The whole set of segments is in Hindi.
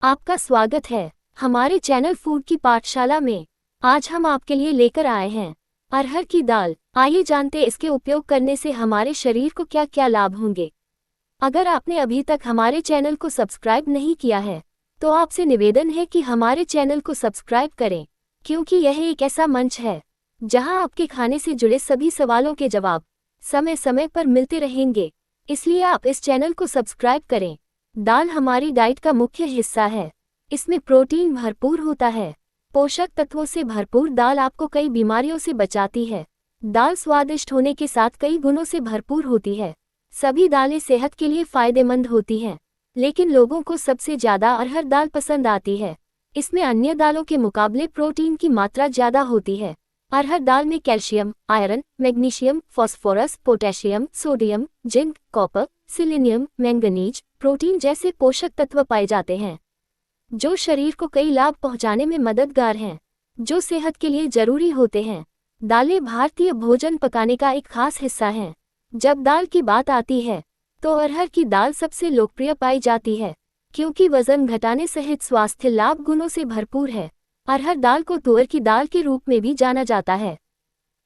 आपका स्वागत है हमारे चैनल फूड की पाठशाला में। आज हम आपके लिए लेकर आए हैं अरहर की दाल। आइए जानते इसके उपयोग करने से हमारे शरीर को क्या क्या लाभ होंगे। अगर आपने अभी तक हमारे चैनल को सब्सक्राइब नहीं किया है तो आपसे निवेदन है कि हमारे चैनल को सब्सक्राइब करें, क्योंकि यह एक ऐसा मंच है जहां आपके खाने से जुड़े सभी सवालों के जवाब समय समय पर मिलते रहेंगे। इसलिए आप इस चैनल को सब्सक्राइब करें। दाल हमारी डाइट का मुख्य हिस्सा है। इसमें प्रोटीन भरपूर होता है। पोषक तत्वों से भरपूर दाल आपको कई बीमारियों से बचाती है। दाल स्वादिष्ट होने के साथ कई गुणों से भरपूर होती है। सभी दालें सेहत के लिए फायदेमंद होती हैं, लेकिन लोगों को सबसे ज्यादा अरहर दाल पसंद आती है। इसमें अन्य दालों के मुकाबले प्रोटीन की मात्रा ज्यादा होती है। अरहर दाल में calcium, iron, magnesium, phosphorus, potassium, sodium, zinc, copper, selenium, manganese, protein जैसे पोषक तत्व पाए जाते हैं, जो शरीर को कई लाभ पहुंचाने में मददगार हैं, जो सेहत के लिए जरूरी होते हैं। दालें भारतीय भोजन पकाने का एक खास हिस्सा हैं। जब दाल की बात आती है तो अरहर की दाल सबसे लोकप्रिय पाई जाती है, क्योंकि वजन घटाने सहित स्वास्थ्य लाभ गुणों से भरपूर है। अरहर दाल को तुअर की दाल के रूप में भी जाना जाता है।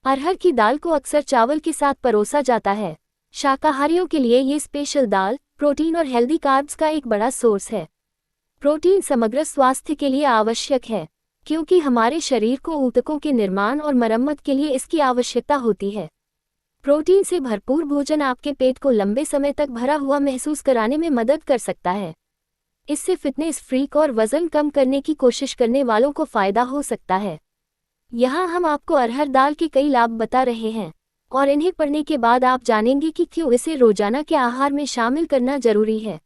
अरहर की दाल को अक्सर चावल के साथ परोसा जाता है। शाकाहारियों के लिए ये स्पेशल दाल प्रोटीन और हेल्दी कार्ब्स का एक बड़ा सोर्स है। प्रोटीन समग्र स्वास्थ्य के लिए आवश्यक है, क्योंकि हमारे शरीर को ऊतकों के निर्माण और मरम्मत के लिए इसकी आवश्यकता होती है। प्रोटीन से भरपूर भोजन आपके पेट को लंबे समय तक भरा हुआ महसूस कराने में मदद कर सकता है। इससे फिटनेस फ्रीक और वजन कम करने की कोशिश करने वालों को फायदा हो सकता है। यहाँ हम आपको अरहर दाल के कई लाभ बता रहे हैं, और इन्हें पढ़ने के बाद आप जानेंगे कि क्यों इसे रोजाना के आहार में शामिल करना जरूरी है।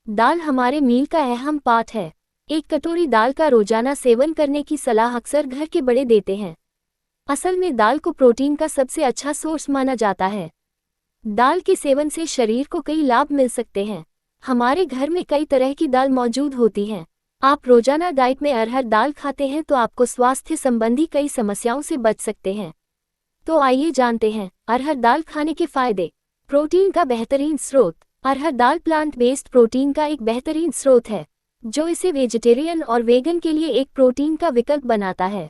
दाल हमारे मील का अहम पार्ट है। एक कटोरी दाल का रोजाना सेवन करने की सलाह अक्सर घर के बड़े देते हैं। असल में दाल को प्रोटीन का सबसे अच्छा सोर्स माना जाता है। दाल के सेवन से शरीर को कई लाभ मिल सकते हैं। हमारे घर में कई तरह की दाल मौजूद होती हैं। आप रोजाना डाइट में अरहर दाल खाते हैं तो आपको स्वास्थ्य संबंधी कई समस्याओं से बच सकते हैं। तो आइए जानते हैं अरहर दाल खाने के फायदे। प्रोटीन का बेहतरीन स्रोत। अरहर दाल प्लांट बेस्ड प्रोटीन का एक बेहतरीन स्रोत है, जो इसे वेजिटेरियन और वेगन के लिए एक प्रोटीन का विकल्प बनाता है।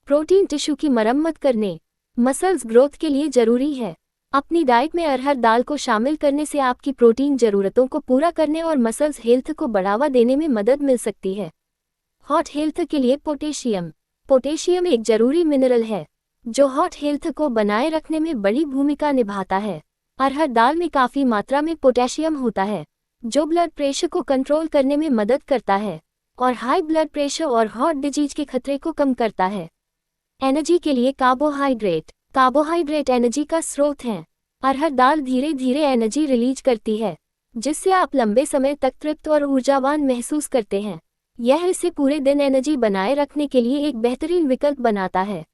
प्रोटीन टिश्यू की मरम्मत करने, मसल्स ग्रोथ के लिए जरूरी है। अपनी डाइट में अरहर दाल को शामिल करने से आपकी प्रोटीन जरूरतों को पूरा करने और मसल्स हेल्थ को बढ़ावा देने में मदद मिल सकती है। हॉट हेल्थ के लिए पोटेशियम। पोटेशियम एक जरूरी मिनरल है, जो हॉट हेल्थ को बनाए रखने में बड़ी भूमिका निभाता है। अरहर दाल में काफ़ी मात्रा में पोटेशियम होता है, जो ब्लड प्रेशर को कंट्रोल करने में मदद करता है और हाई ब्लड प्रेशर और हार्ट डिजीज के खतरे को कम करता है। एनर्जी के लिए कार्बोहाइड्रेट। कार्बोहाइड्रेट एनर्जी का स्रोत हैं। अरहर दाल धीरे धीरे एनर्जी रिलीज करती है, जिससे आप लंबे समय तक तृप्त और ऊर्जावान महसूस करते हैं। यह इसे पूरे दिन एनर्जी बनाए रखने के लिए एक बेहतरीन विकल्प बनाता है।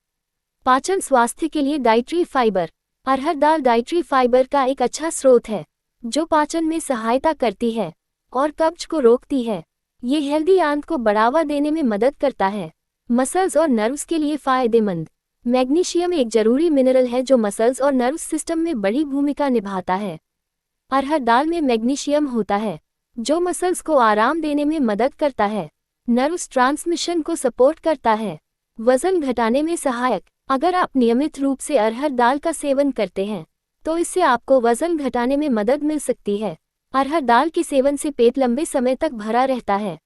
पाचन स्वास्थ्य के लिए डाइटरी फाइबर। अरहर दाल डाइटरी फाइबर का एक अच्छा स्रोत है, जो पाचन में सहायता करती है और कब्ज को रोकती है। ये हेल्दी आंत को बढ़ावा देने में मदद करता है। मसल्स और नर्व्स के लिए फायदेमंद। मैग्नीशियम एक जरूरी मिनरल है जो मसल्स और नर्व्स सिस्टम में बड़ी भूमिका निभाता है। अरहर दाल में मैग्नीशियम होता है, जो मसल्स को आराम देने में मदद करता है, नर्व्स ट्रांसमिशन को सपोर्ट करता है, वजन घटाने में सहायक। अगर आप नियमित रूप से अरहर दाल का सेवन करते हैं तो इससे आपको वजन घटाने में मदद मिल सकती है। अरहर दाल के सेवन से पेट लंबे समय तक भरा रहता है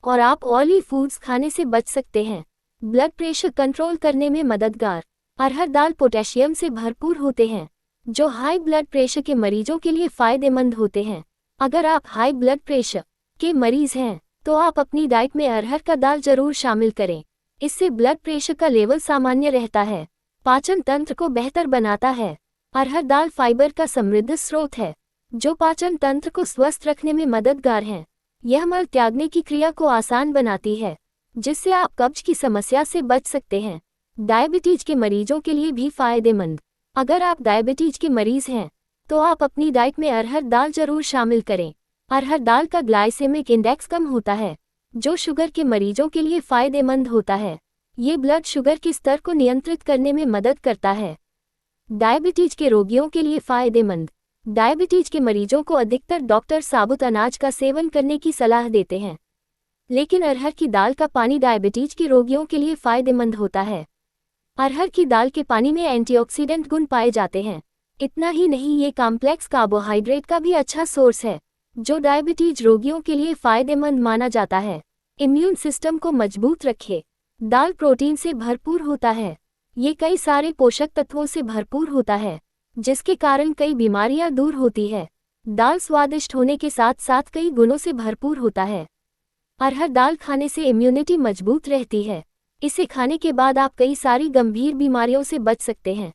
और आप ऑयली फूड्स खाने से बच सकते हैं। ब्लड प्रेशर कंट्रोल करने में मददगार। अरहर दाल पोटेशियम से भरपूर होते हैं, जो हाई ब्लड प्रेशर के मरीजों के लिए फायदेमंद होते हैं। अगर आप हाई ब्लड प्रेशर के मरीज हैं तो आप अपनी डाइट में अरहर का दाल जरूर शामिल करें। इससे ब्लड प्रेशर का लेवल सामान्य रहता है। पाचन तंत्र को बेहतर बनाता है। अरहर दाल फाइबर का समृद्ध स्रोत है, जो पाचन तंत्र को स्वस्थ रखने में मददगार है। यह मल त्यागने की क्रिया को आसान बनाती है, जिससे आप कब्ज की समस्या से बच सकते हैं। डायबिटीज के मरीजों के लिए भी फायदेमंद। अगर आप डायबिटीज के मरीज हैं तो आप अपनी डाइट में अरहर दाल जरूर शामिल करें। अरहर दाल का ग्लाइसेमिक इंडेक्स कम होता है, जो शुगर के मरीजों के लिए फायदेमंद होता है। ये ब्लड शुगर के स्तर को नियंत्रित करने में मदद करता है। डायबिटीज के रोगियों के लिए फायदेमंद। डायबिटीज के मरीजों को अधिकतर डॉक्टर साबुत अनाज का सेवन करने की सलाह देते हैं। लेकिन अरहर की दाल का पानी डायबिटीज के रोगियों के लिए फायदेमंद होता है। अरहर की दाल के पानी में एंटीऑक्सीडेंट गुण पाए जाते हैं। इतना ही नहीं, ये कॉम्प्लेक्स कार्बोहाइड्रेट का भी अच्छा सोर्स है, जो डायबिटीज रोगियों के लिए फायदेमंद माना जाता है। इम्यून सिस्टम को मजबूत रखे। दाल प्रोटीन से भरपूर होता है। ये कई सारे पोषक तत्वों से भरपूर होता है, जिसके कारण कई बीमारियां दूर होती है। दाल स्वादिष्ट होने के साथ साथ कई गुणों से भरपूर होता है। अरहर दाल खाने से इम्यूनिटी मजबूत रहती है। इसे खाने के बाद आप कई सारी गंभीर बीमारियों से बच सकते हैं।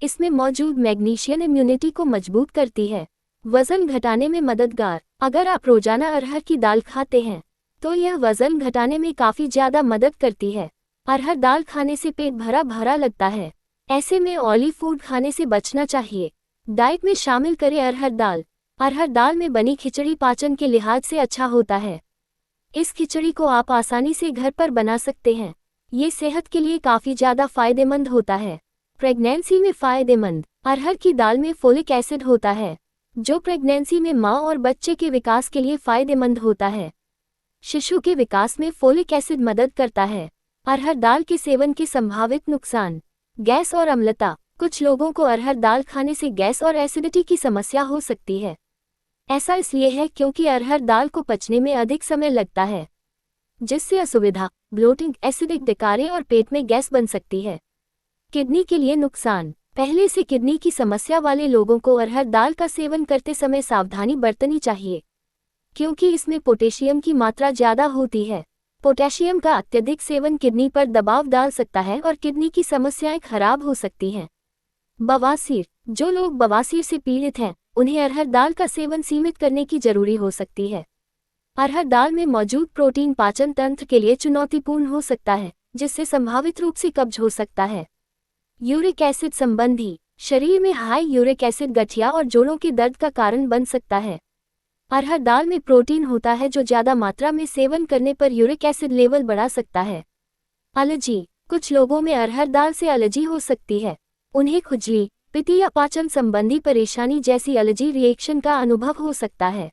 इसमें मौजूद मैग्नीशियम इम्यूनिटी को मजबूत करती है, वजन घटाने में मददगार। अगर आप रोजाना अरहर की दाल खाते हैं तो यह वजन घटाने में काफ़ी ज़्यादा मदद करती है। अरहर दाल खाने से पेट भरा भरा लगता है, ऐसे में ऑयली फूड खाने से बचना चाहिए। डाइट में शामिल करें अरहर दाल। अरहर दाल में बनी खिचड़ी पाचन के लिहाज से अच्छा होता है। इस खिचड़ी को आप आसानी से घर पर बना सकते हैं। ये सेहत के लिए काफ़ी ज़्यादा फायदेमंद होता है। प्रेगनेंसी में फ़ायदेमंद। अरहर की दाल में फोलिक एसिड होता है, जो प्रेगनेंसी में माँ और बच्चे के विकास के लिए फायदेमंद होता है। शिशु के विकास में फोलिक एसिड मदद करता है। अरहर दाल के सेवन के संभावित नुकसान। गैस और अम्लता। कुछ लोगों को अरहर दाल खाने से गैस और एसिडिटी की समस्या हो सकती है। ऐसा इसलिए है क्योंकि अरहर दाल को पचने में अधिक समय लगता है, जिससे असुविधा, ब्लोटिंग, एसिडिक डकारे और पेट में गैस बन सकती है। किडनी के लिए नुकसान। पहले से किडनी की समस्या वाले लोगों को अरहर दाल का सेवन करते समय सावधानी बरतनी चाहिए, क्योंकि इसमें पोटेशियम की मात्रा ज़्यादा होती है। पोटेशियम का अत्यधिक सेवन किडनी पर दबाव डाल सकता है और किडनी की समस्याएं खराब हो सकती हैं। बवासीर। जो लोग बवासीर से पीड़ित हैं, उन्हें अरहर दाल का सेवन सीमित करने की जरूरी हो सकती है। अरहर दाल में मौजूद प्रोटीन पाचन तंत्र के लिए चुनौतीपूर्ण हो सकता है, जिससे संभावित रूप से कब्ज हो सकता है। यूरिक एसिड संबंधी। शरीर में हाई यूरिक एसिड गठिया और जोड़ों के दर्द का कारण बन सकता है। अरहर दाल में प्रोटीन होता है, जो ज़्यादा मात्रा में सेवन करने पर यूरिक एसिड लेवल बढ़ा सकता है। एलर्जी। कुछ लोगों में अरहर दाल से एलर्जी हो सकती है। उन्हें खुजली, पित्त या पाचन संबंधी परेशानी जैसी एलर्जी रिएक्शन का अनुभव हो सकता है।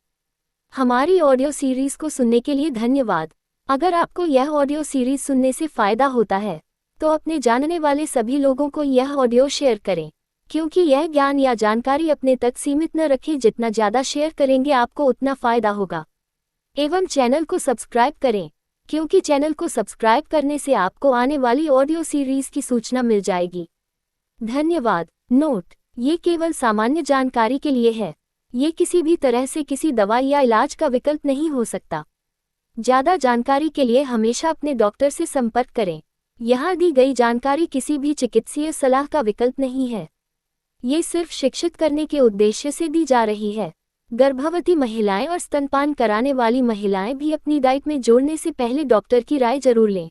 हमारी ऑडियो सीरीज को सुनने के लिए धन्यवाद। अगर आपको यह ऑडियो सीरीज सुनने से फ़ायदा होता है तो अपने जानने वाले सभी लोगों को यह ऑडियो शेयर करें, क्योंकि यह ज्ञान या जानकारी अपने तक सीमित न रखें। जितना ज़्यादा शेयर करेंगे आपको उतना फ़ायदा होगा। एवं चैनल को सब्सक्राइब करें, क्योंकि चैनल को सब्सक्राइब करने से आपको आने वाली ऑडियो सीरीज की सूचना मिल जाएगी। धन्यवाद। नोट: ये केवल सामान्य जानकारी के लिए है। ये किसी भी तरह से किसी दवा या इलाज का विकल्प नहीं हो सकता। ज़्यादा जानकारी के लिए हमेशा अपने डॉक्टर से संपर्क करें। यहाँ दी गई जानकारी किसी भी चिकित्सीय सलाह का विकल्प नहीं है। ये सिर्फ शिक्षित करने के उद्देश्य से दी जा रही है। गर्भवती महिलाएं और स्तनपान कराने वाली महिलाएं भी अपनी डाइट में जोड़ने से पहले डॉक्टर की राय जरूर लें।